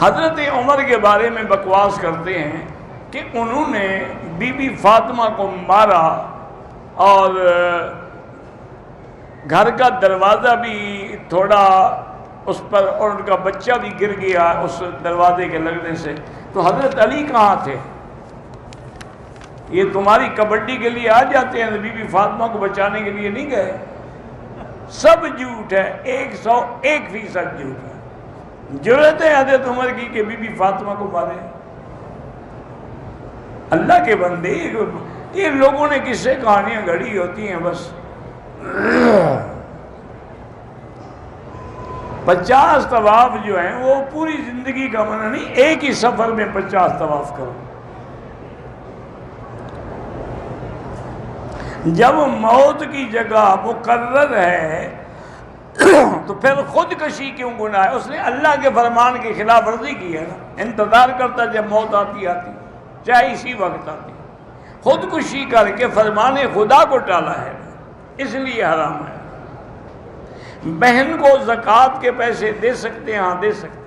حضرت عمر کے بارے میں بکواس کرتے ہیں کہ انہوں نے بی بی فاطمہ کو مارا اور گھر کا دروازہ بھی تھوڑا اس پر، اور ان کا بچہ بھی گر گیا اس دروازے کے لگنے سے. تو حضرت علی کہاں تھے؟ یہ تمہاری کبڈی کے لیے آ جاتے ہیں، بی بی فاطمہ کو بچانے کے لیے نہیں گئے. سب جھوٹ ہے، 101% جھوٹ ہے. جرأت ہے حضرت عمر کی کہ بی بی فاطمہ کو مارے؟ اللہ کے بندے، یہ لوگوں نے کس سے کہانیاں گھڑی ہوتی ہیں بس. 50 طواف جو ہیں وہ پوری زندگی کا منع نہیں، ایک ہی سفر میں 50 طواف کرو. جب موت کی جگہ مقرر ہے تو پھر خودکشی کیوں گناہ ہے؟ اس نے اللہ کے فرمان کی خلاف ورزی کی ہے نا. انتظار کرتا جب موت آتی چاہے اسی وقت آتی، خودکشی کر کے فرمان خدا کو ٹالا ہے، اس لیے حرام ہے. بہن کو زکوٰۃ کے پیسے دے سکتے ہیں؟ ہاں دے سکتے ہیں.